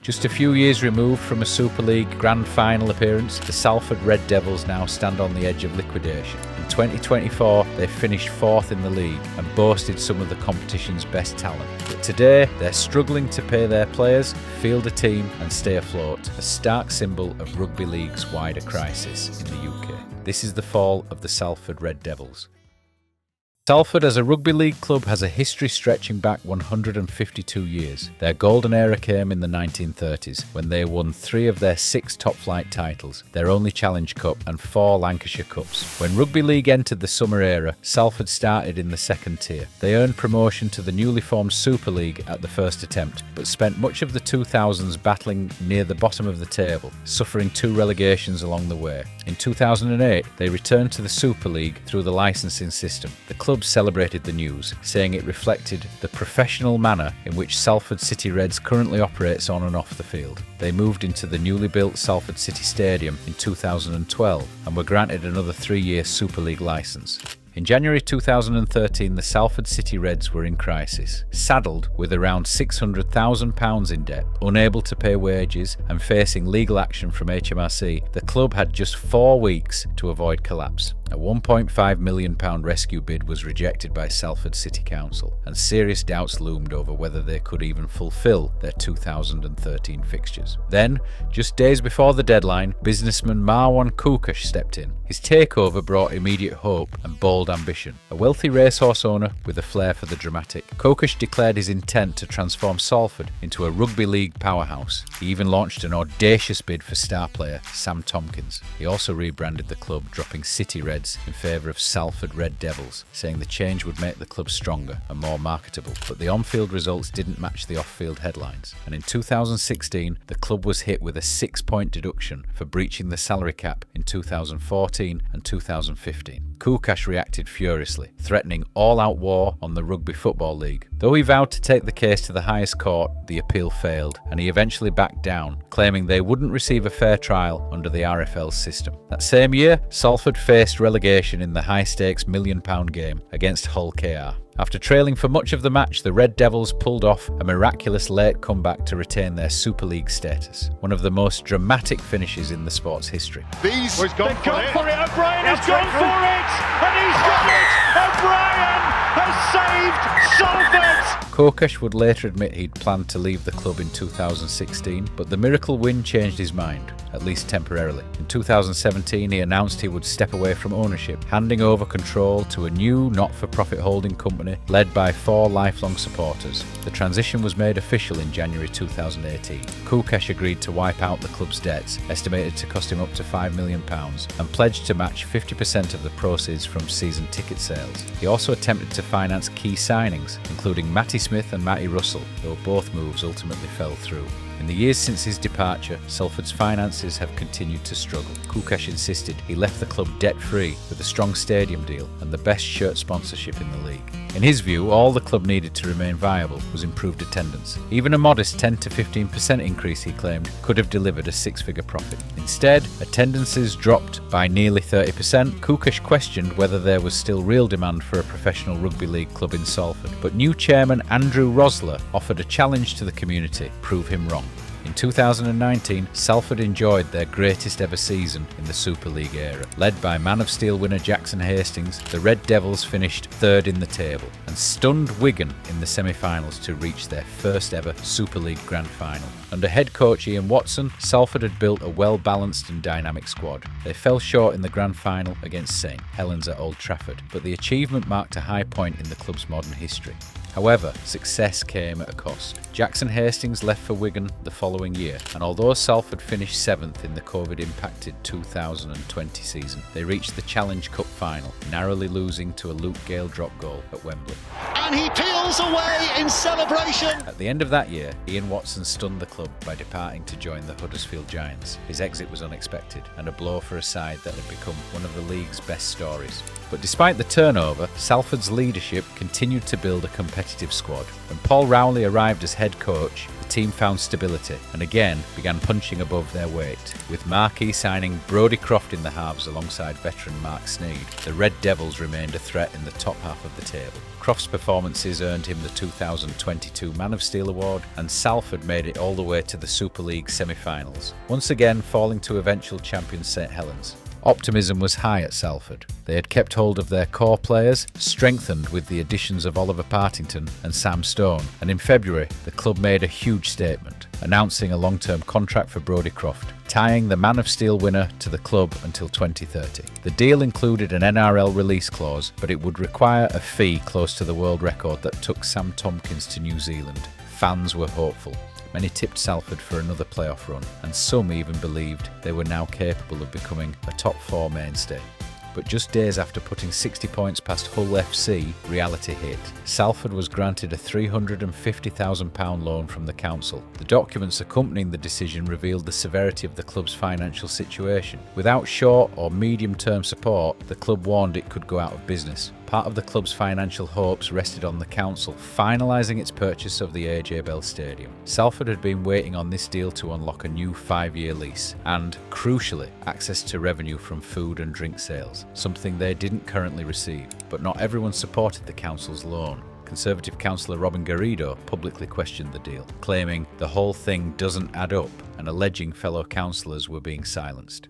Just a few years removed from a Super League Grand Final appearance, the Salford Red Devils now stand on the edge of liquidation. In 2024, they finished 4th in the league and boasted some of the competition's best talent. But today, they're struggling to pay their players, field a team and stay afloat, a stark symbol of rugby league's wider crisis in the UK. This is the fall of the Salford Red Devils. Salford as a rugby league club has a history stretching back 152 years. Their golden era came in the 1930s when they won 3 of their 6 top-flight titles, their only Challenge Cup and 4 Lancashire Cups. When rugby league entered the summer era, Salford started in the 2nd tier. They earned promotion to the newly formed Super League at the first attempt, but spent much of the 2000s battling near the bottom of the table, suffering 2 relegations along the way. In 2008, they returned to the Super League through the licensing system. The club celebrated the news, saying it reflected the professional manner in which Salford City Reds currently operates on and off the field. They moved into the newly built Salford City Stadium in 2012 and were granted another 3-year Super League licence. In January 2013, the Salford City Reds were in crisis, saddled with around £600,000 in debt, unable to pay wages and facing legal action from HMRC. The club had just 4 weeks to avoid collapse. A £1.5 million rescue bid was rejected by Salford City Council, and serious doubts loomed over whether they could even fulfil their 2013 fixtures. Then, just days before the deadline, businessman Marwan Koukash stepped in. His takeover brought immediate hope and bold ambition. A wealthy racehorse owner with a flair for the dramatic, Koukash declared his intent to transform Salford into a rugby league powerhouse. He even launched an audacious bid for star player Sam Tompkins. He also rebranded the club, dropping City Reds in favour of Salford Red Devils, saying the change would make the club stronger and more marketable. But the on-field results didn't match the off-field headlines, and in 2016 the club was hit with a 6-point deduction for breaching the salary cap in 2014 and 2015. Koukash reacted furiously, threatening all-out war on the Rugby Football League. Though he vowed to take the case to the highest court, the appeal failed, and he eventually backed down, claiming they wouldn't receive a fair trial under the RFL system. That same year, Salford faced relegation in the high-stakes £1 million game against Hull KR. After trailing for much of the match, the Red Devils pulled off a miraculous late comeback to retain their Super League status, one of the most dramatic finishes in the sport's history. They've gone for it, O'Brien has gone for it, and he's got it! O'Brien has saved Salford! Koukash would later admit he'd planned to leave the club in 2016, but the miracle win changed his mind, at least temporarily. In 2017, he announced he would step away from ownership, handing over control to a new not-for-profit holding company led by 4 lifelong supporters. The transition was made official in January 2018. Koukash agreed to wipe out the club's debts, estimated to cost him up to £5 million, and pledged to match 50% of the proceeds from season ticket sales. He also attempted to finance key signings, including Matty Smith and Matty Russell, though both moves ultimately fell through. In the years since his departure, Salford's finances have continued to struggle. Koukash insisted he left the club debt-free with a strong stadium deal and the best shirt sponsorship in the league. In his view, all the club needed to remain viable was improved attendance. Even a modest 10 to 15% increase, he claimed, could have delivered a 6-figure profit. Instead, attendances dropped by nearly 30%. Koukash questioned whether there was still real demand for a professional rugby league club in Salford, but new chairman Andrew Rosler offered a challenge to the community: prove him wrong. In 2019, Salford enjoyed their greatest ever season in the Super League era. Led by Man of Steel winner Jackson Hastings, the Red Devils finished 3rd in the table and stunned Wigan in the semi-finals to reach their first ever Super League Grand Final. Under head coach Ian Watson, Salford had built a well-balanced and dynamic squad. They fell short in the Grand Final against St Helens at Old Trafford, but the achievement marked a high point in the club's modern history. However, success came at a cost. Jackson Hastings left for Wigan the following year, and although Salford finished 7th in the Covid-impacted 2020 season, they reached the Challenge Cup final, narrowly losing to a Luke Gale drop goal at Wembley. And he peels away in celebration. At the end of that year, Ian Watson stunned the club by departing to join the Huddersfield Giants. His exit was unexpected and a blow for a side that had become one of the league's best stories. But despite the turnover, Salford's leadership continued to build a competitive squad. When Paul Rowley arrived as head coach, the the team found stability and again began punching above their weight. With Marquis signing Brodie Croft in the halves alongside veteran Mark Sneed, the Red Devils remained a threat in the top half of the table. Croft's performances earned him the 2022 Man of Steel award, and Salford made it all the way to the Super League semi-finals, once again falling to eventual champions St Helens. Optimism was high at Salford. They had kept hold of their core players, strengthened with the additions of Oliver Partington and Sam Stone, and in February the club made a huge statement, announcing a long-term contract for Brodie Croft, tying the Man of Steel winner to the club until 2030. The deal included an NRL release clause, but it would require a fee close to the world record that took Sam Tompkins to New Zealand. Fans were hopeful. Many tipped Salford for another playoff run, and some even believed they were now capable of becoming a top 4 mainstay. But just days after putting 60 points past Hull FC, reality hit. Salford was granted a £350,000 loan from the council. The documents accompanying the decision revealed the severity of the club's financial situation. Without short or medium-term support, the club warned it could go out of business. Part of the club's financial hopes rested on the council finalising its purchase of the AJ Bell Stadium. Salford had been waiting on this deal to unlock a new 5-year lease and, crucially, access to revenue from food and drink sales, something they didn't currently receive. But not everyone supported the council's loan. Conservative councillor Robin Garrido publicly questioned the deal, claiming the whole thing doesn't add up and alleging fellow councillors were being silenced.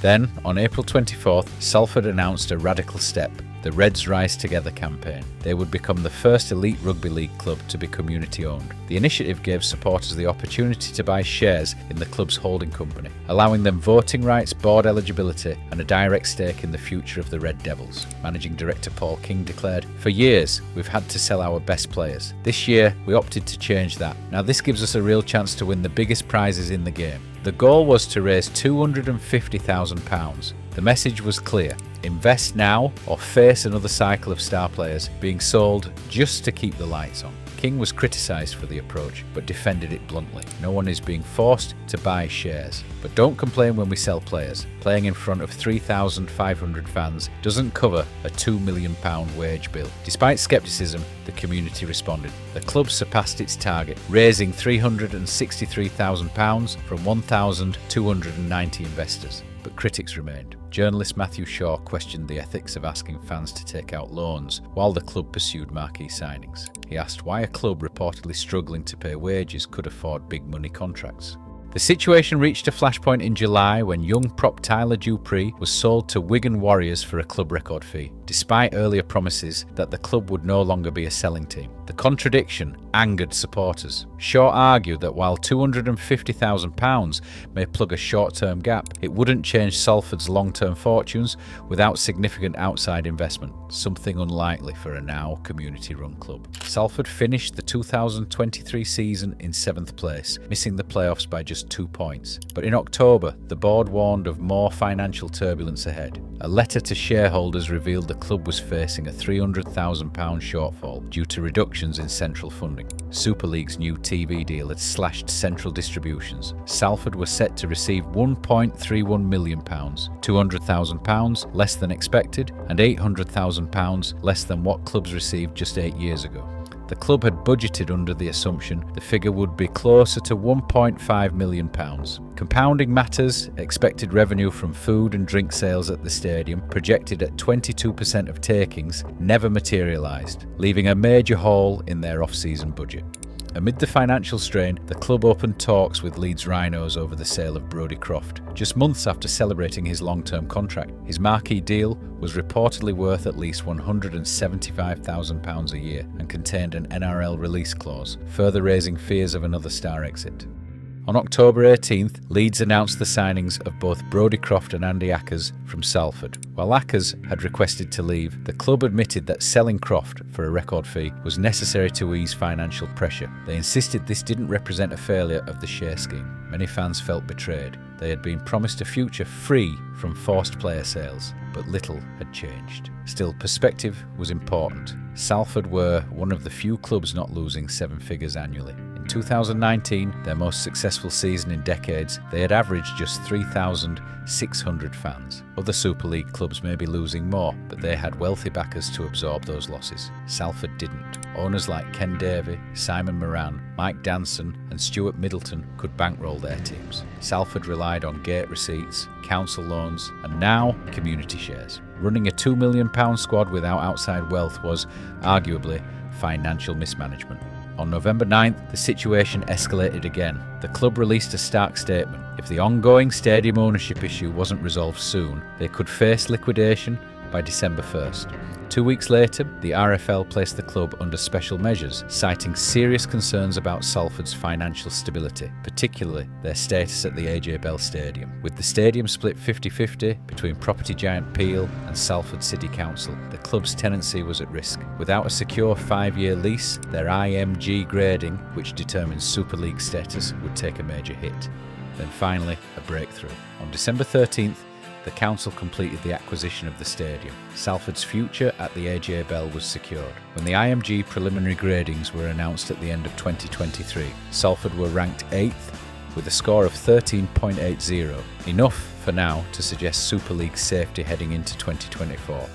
Then, on April 24th, Salford announced a radical step, the Reds Rise Together campaign. They would become the first elite rugby league club to be community-owned. The initiative gave supporters the opportunity to buy shares in the club's holding company, allowing them voting rights, board eligibility and a direct stake in the future of the Red Devils. Managing Director Paul King declared, "For years, we've had to sell our best players. This year, we opted to change that. Now this gives us a real chance to win the biggest prizes in the game." The goal was to raise £250,000. The message was clear: invest now or face another cycle of star players being sold just to keep the lights on. King was criticised for the approach, but defended it bluntly. No one is being forced to buy shares. But don't complain when we sell players. Playing in front of 3,500 fans doesn't cover a £2 million wage bill. Despite scepticism, the community responded. The club surpassed its target, raising £363,000 from 1,290 investors. But critics remained. Journalist Matthew Shaw questioned the ethics of asking fans to take out loans while the club pursued marquee signings. He asked why a club reportedly struggling to pay wages could afford big money contracts. The situation reached a flashpoint in July when young prop Tyler Dupree was sold to Wigan Warriors for a club record fee, despite earlier promises that the club would no longer be a selling team. The contradiction angered supporters. Shaw argued that while £250,000 may plug a short-term gap, it wouldn't change Salford's long-term fortunes without significant outside investment, something unlikely for a now community-run club. Salford finished the 2023 season in 7th place, missing the playoffs by just 2 points. But in October, the board warned of more financial turbulence ahead. A letter to shareholders revealed the club was facing a £300,000 shortfall due to reductions in central funding. Super League's new TV deal had slashed central distributions. Salford was set to receive £1.31 million, £200,000 less than expected, and £800,000 less than what clubs received just 8 years ago. The club had budgeted under the assumption the figure would be closer to £1.5 million. Compounding matters, expected revenue from food and drink sales at the stadium, projected at 22% of takings, never materialised, leaving a major hole in their off-season budget. Amid the financial strain, the club opened talks with Leeds Rhinos over the sale of Brodie Croft, just months after celebrating his long-term contract. His marquee deal was reportedly worth at least £175,000 a year and contained an NRL release clause, further raising fears of another star exit. On October 18th, Leeds announced the signings of both Brodie Croft and Andy Ackers from Salford. While Ackers had requested to leave, the club admitted that selling Croft for a record fee was necessary to ease financial pressure. They insisted this didn't represent a failure of the share scheme. Many fans felt betrayed. They had been promised a future free from forced player sales, but little had changed. Still, perspective was important. Salford were one of the few clubs not losing 7 figures annually. In 2019, their most successful season in decades, they had averaged just 3,600 fans. Other Super League clubs may be losing more, but they had wealthy backers to absorb those losses. Salford didn't. Owners like Ken Davey, Simon Moran, Mike Danson and Stuart Middleton could bankroll their teams. Salford relied on gate receipts, council loans and now community shares. Running a £2 million squad without outside wealth was, arguably, financial mismanagement. On November 9th, the situation escalated again. The club released a stark statement. If the ongoing stadium ownership issue wasn't resolved soon, they could face liquidation by December 1st. 2 weeks later, the RFL placed the club under special measures, citing serious concerns about Salford's financial stability, particularly their status at the AJ Bell Stadium. With the stadium split 50-50 between property giant Peel and Salford City Council, the club's tenancy was at risk. Without a secure 5-year lease, their IMG Grading, which determines Super League status, would take a major hit. Then finally, a breakthrough. On December 13th, the council completed the acquisition of the stadium. Salford's future at the AJ Bell was secured. When the IMG preliminary gradings were announced at the end of 2023, Salford were ranked 8th with a score of 13.80, enough for now to suggest Super League safety heading into 2024.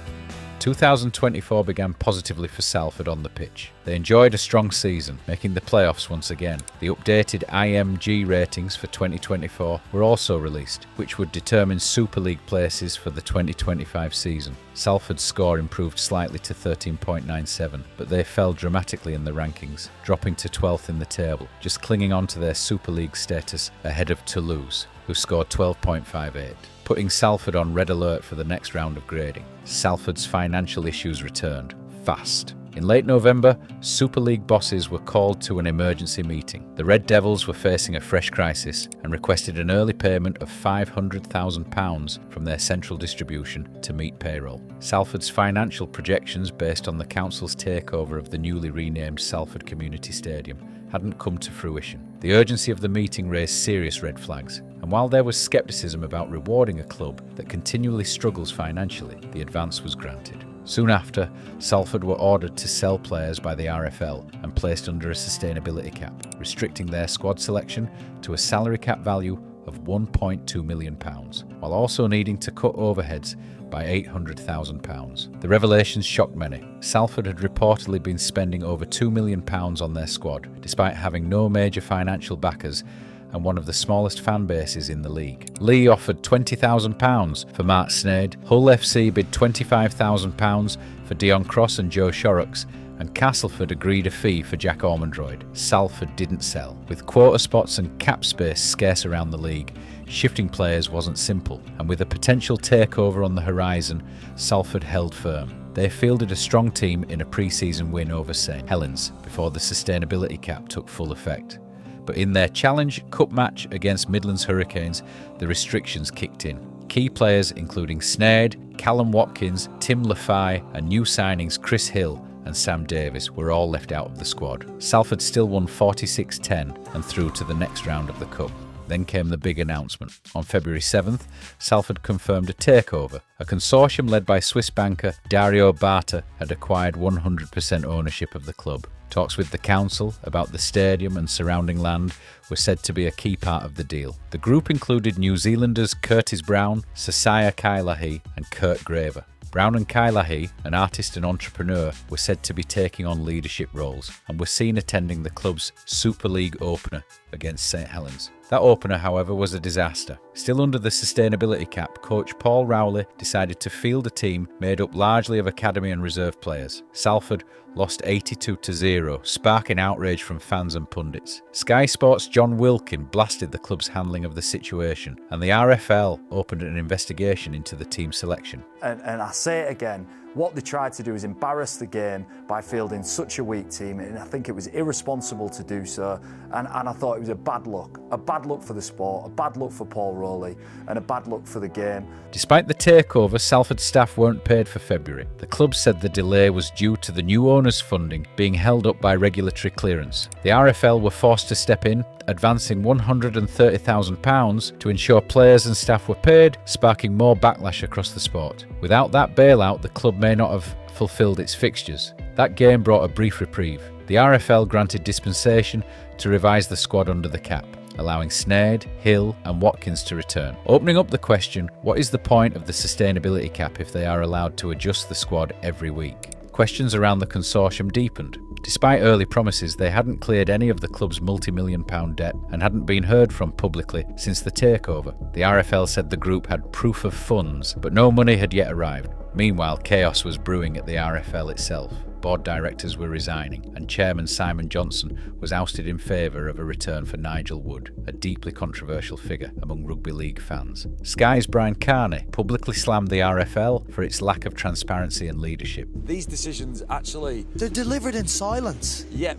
2024 began positively for Salford on the pitch. They enjoyed a strong season, making the playoffs once again. The updated IMG ratings for 2024 were also released, which would determine Super League places for the 2025 season. Salford's score improved slightly to 13.97, but they fell dramatically in the rankings, dropping to 12th in the table, just clinging on to their Super League status ahead of Toulouse, who scored 12.58. Putting Salford on red alert for the next round of grading. Salford's financial issues returned, fast. In late November, Super League bosses were called to an emergency meeting. The Red Devils were facing a fresh crisis and requested an early payment of £500,000 from their central distribution to meet payroll. Salford's financial projections based on the council's takeover of the newly renamed Salford Community Stadium hadn't come to fruition. The urgency of the meeting raised serious red flags, and while there was scepticism about rewarding a club that continually struggles financially, the advance was granted. Soon after, Salford were ordered to sell players by the RFL and placed under a sustainability cap, restricting their squad selection to a salary cap value of £1.2 million, while also needing to cut overheads by £800,000. The revelations shocked many. Salford had reportedly been spending over £2 million on their squad, despite having no major financial backers and one of the smallest fan bases in the league. Lee offered £20,000 for Mark Sneyd, Hull FC bid £25,000 for Dion Cross and Joe Shorrocks, and Castleford agreed a fee for Jack Ormondroyd. Salford didn't sell. With quota spots and cap space scarce around the league, shifting players wasn't simple, and with a potential takeover on the horizon, Salford held firm. They fielded a strong team in a pre-season win over St Helens before the sustainability cap took full effect. But in their Challenge Cup match against Midlands Hurricanes, the restrictions kicked in. Key players including Sneyd, Callum Watkins, Tim Lafay and new signings Chris Hill and Sam Davis were all left out of the squad. Salford still won 46-10 and through to the next round of the Cup. Then came the big announcement. On February 7th, Salford confirmed a takeover. A consortium led by Swiss banker Dario Barta had acquired 100% ownership of the club. Talks with the council about the stadium and surrounding land were said to be a key part of the deal. The group included New Zealanders Curtis Brown, Sasaya Kailahi and Kurt Graver. Brown and Kailahi, an artist and entrepreneur, were said to be taking on leadership roles and were seen attending the club's Super League opener against St Helens. That opener, however, was a disaster. Still under the sustainability cap, coach Paul Rowley decided to field a team made up largely of academy and reserve players. Salford lost 82-0, sparking outrage from fans and pundits. Sky Sports' John Wilkin blasted the club's handling of the situation, and the RFL opened an investigation into the team selection. And I say it again, what they tried to do is embarrass the game by fielding such a weak team, and I think it was irresponsible to do so, and I thought it was a bad look for the sport, a bad look for Paul Rowley, and a bad look for the game. Despite the takeover, Salford staff weren't paid for February. The club said the delay was due to the new owners' funding being held up by regulatory clearance. The RFL were forced to step in, advancing £130,000 to ensure players and staff were paid, sparking more backlash across the sport. Without that bailout, the club may not have fulfilled its fixtures. That game brought a brief reprieve. The RFL granted dispensation to revise the squad under the cap, allowing Sneyd, Hill and Watkins to return, opening up the question, what is the point of the sustainability cap if they are allowed to adjust the squad every week? Questions around the consortium deepened. Despite early promises, they hadn't cleared any of the club's multi-million-pound debt and hadn't been heard from publicly since the takeover. The RFL said the group had proof of funds, but no money had yet arrived. Meanwhile, chaos was brewing at the RFL itself. Board directors were resigning, and Chairman Simon Johnson was ousted in favour of a return for Nigel Wood, a deeply controversial figure among rugby league fans. Sky's Brian Carney publicly slammed the RFL for its lack of transparency and leadership. These decisions actually... They're delivered in silence. Yeah.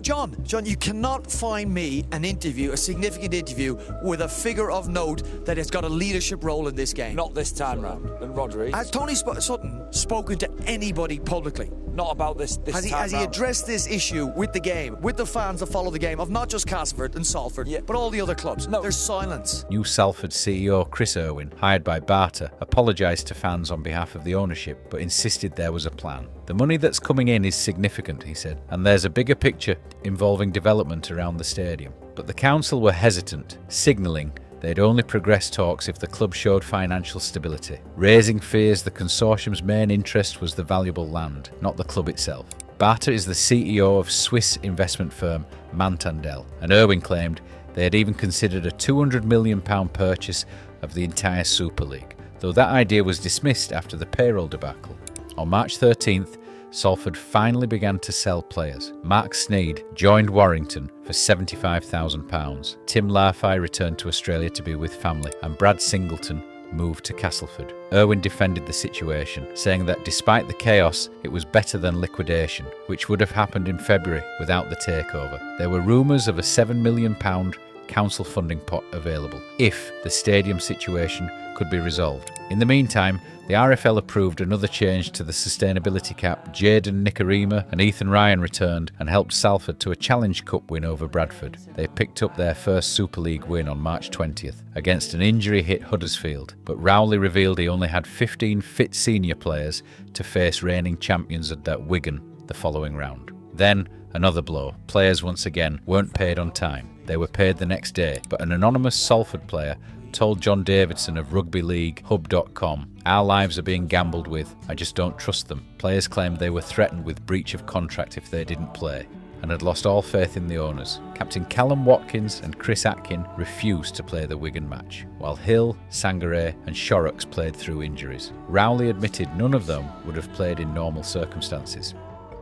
John, you cannot find me an interview, a significant interview, with a figure of note that has got a leadership role in this game. Not this time round. And Rodri... Has Tony Sutton spoken to anybody publicly? Not about this has he addressed this issue with the game, with the fans that follow the game, of not just Castleford and Salford, but all the other clubs? No. There's silence. New Salford CEO Chris Irwin, hired by Barter, apologised to fans on behalf of the ownership, but insisted there was a plan. The money that's coming in is significant, he said, and there's a bigger picture involving development around the stadium. But the council were hesitant, signalling they'd only progress talks if the club showed financial stability, raising fears the consortium's main interest was the valuable land, not the club itself. Barter is the CEO of Swiss investment firm Mantandel, and Irwin claimed they had even considered a £200 million purchase of the entire Super League, though that idea was dismissed after the payroll debacle. On March 13th, Salford finally began to sell players. Mark Sneyd joined Warrington for £75,000. Tim Larfie returned to Australia to be with family, and Brad Singleton moved to Castleford. Irwin defended the situation, saying that despite the chaos, it was better than liquidation, which would have happened in February without the takeover. There were rumours of a £7 million council funding pot available, if the stadium situation could be resolved. In the meantime, the RFL approved another change to the sustainability cap. Jaden Nikarima and Ethan Ryan returned and helped Salford to a Challenge Cup win over Bradford. They picked up their first Super League win on March 20th against an injury-hit Huddersfield, but Rowley revealed he only had 15 fit senior players to face reigning champions at Wigan the following round. Then, another blow. Players once again weren't paid on time. They were paid the next day, but an anonymous Salford player told John Davidson of rugbyleaguehub.com, "Our lives are being gambled with. I just don't trust them." Players claimed they were threatened with breach of contract if they didn't play, and had lost all faith in the owners. Captain Callum Watkins and Chris Atkin refused to play the Wigan match, while Hill, Sangaré and Shorrocks played through injuries. Rowley admitted none of them would have played in normal circumstances.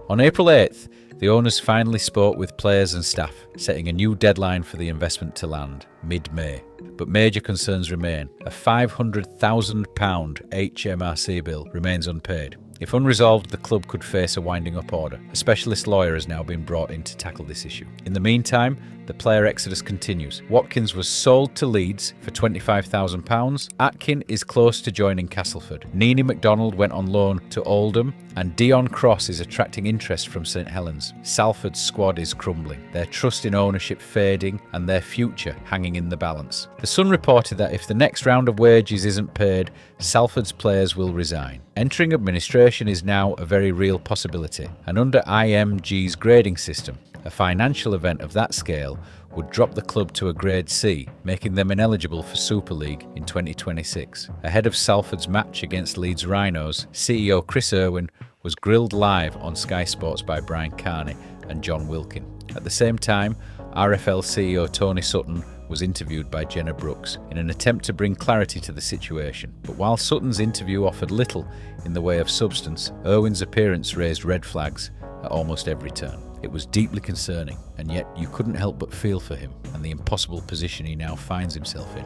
On April 8th, the owners finally spoke with players and staff, setting a new deadline for the investment to land, mid-May. But major concerns remain. A £500,000 HMRC bill remains unpaid. If unresolved, the club could face a winding-up order. A specialist lawyer has now been brought in to tackle this issue. In the meantime, the player exodus continues. Watkins was sold to Leeds for £25,000. Atkin is close to joining Castleford. Nini MacDonald went on loan to Oldham, and Dion Cross is attracting interest from St Helens. Salford's squad is crumbling, their trust in ownership fading, and their future hanging in the balance. The Sun reported that if the next round of wages isn't paid, Salford's players will resign. Entering administration is now a very real possibility, and under IMG's grading system, a financial event of that scale would drop the club to a Grade C, making them ineligible for Super League in 2026. Ahead of Salford's match against Leeds Rhinos, CEO Chris Irwin was grilled live on Sky Sports by Brian Carney and John Wilkin. At the same time, RFL CEO Tony Sutton was interviewed by Jenna Brooks in an attempt to bring clarity to the situation. But while Sutton's interview offered little in the way of substance, Irwin's appearance raised red flags at almost every turn. It was deeply concerning, and yet you couldn't help but feel for him and the impossible position he now finds himself in.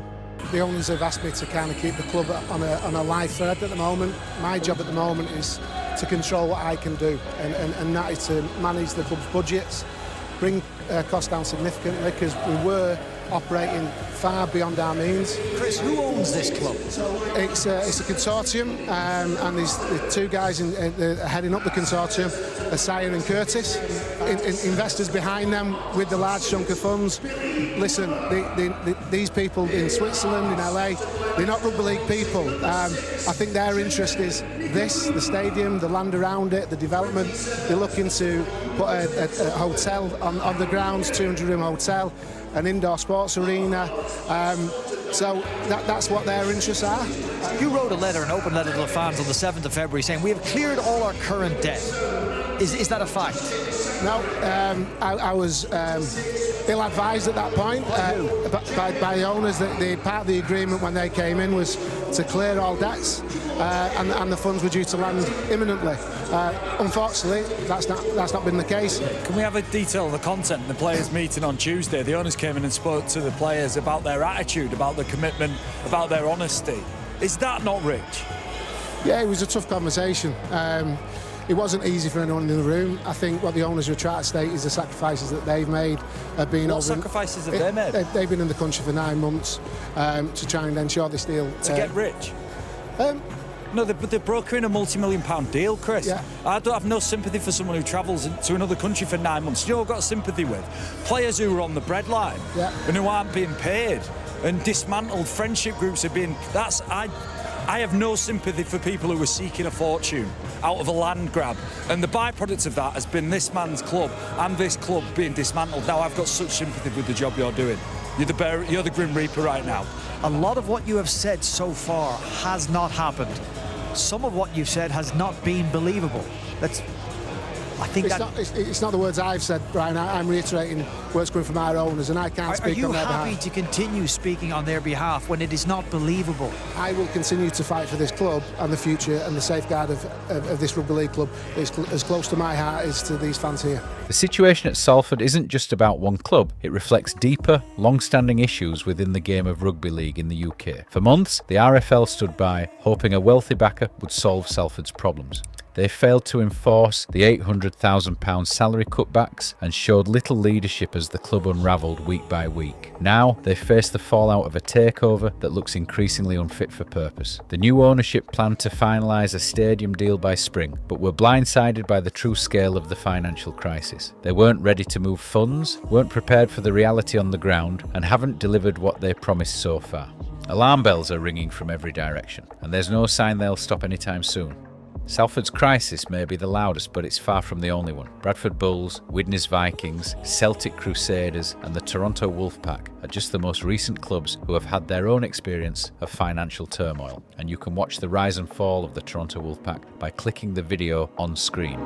The owners have asked me to kind of keep the club on a live thread at the moment. My job at the moment is to control what I can do, and that is to manage the club's budgets, bring costs down significantly, because we were operating far beyond our means. Chris, who owns this club? It's a consortium, and there's the two guys heading up the consortium, Asaya and Curtis. Investors behind them with the large chunk of funds. Listen, these people in Switzerland, in LA, they're not rugby league people. I think their interest is the stadium, the land around it, the development. They're looking to put a hotel on the grounds, 200-room hotel, an indoor sports arena. So that's what their interests are. You wrote an open letter to the fans on the 7th of February saying, we have cleared all our current debt. Is that a fact? No, I was ill-advised at that point by the owners. That part of the agreement when they came in was to clear all debts, and the funds were due to land imminently. Unfortunately, that's not been the case. Can we have a detail of the content in the players' meeting on Tuesday? The owners came in and spoke to the players about their attitude, about their commitment, about their honesty. Is that not rich? Yeah, it was a tough conversation. It wasn't easy for anyone in the room. I think what the owners were trying to state is the sacrifices that they've made have been. What sacrifices have they made? They've been in the country for 9 months to try and ensure this deal. To get rich? No, they're brokering a multi-million-pound deal, Chris. Yeah. I don't have no sympathy for someone who travels to another country for 9 months. You know, I've got sympathy with players who are on the breadline and who aren't being paid, and dismantled friendship groups are being. I have no sympathy for people who are seeking a fortune out of a land grab, and the byproduct of that has been this man's club and this club being dismantled. Now I've got such sympathy with the job you're doing. You're the Grim Reaper right now. A lot of what you have said so far has not happened. Some of what you've said has not been believable. It's not the words I've said, Brian. I'm reiterating words coming from our owners, and I can't speak on their behalf. Are you happy to continue speaking on their behalf when it is not believable? I will continue to fight for this club and the future and the safeguard of this rugby league club. It's as close to my heart as to these fans here. The situation at Salford isn't just about one club. It reflects deeper, long-standing issues within the game of rugby league in the UK. For months, the RFL stood by, hoping a wealthy backer would solve Salford's problems. They failed to enforce the £800,000 salary cutbacks and showed little leadership as the club unravelled week by week. Now they face the fallout of a takeover that looks increasingly unfit for purpose. The new ownership planned to finalise a stadium deal by spring, but were blindsided by the true scale of the financial crisis. They weren't ready to move funds, weren't prepared for the reality on the ground, and haven't delivered what they promised so far. Alarm bells are ringing from every direction, and there's no sign they'll stop anytime soon. Salford's crisis may be the loudest, but it's far from the only one. Bradford Bulls, Widnes Vikings, Celtic Crusaders and the Toronto Wolfpack are just the most recent clubs who have had their own experience of financial turmoil, and you can watch the rise and fall of the Toronto Wolfpack by clicking the video on screen.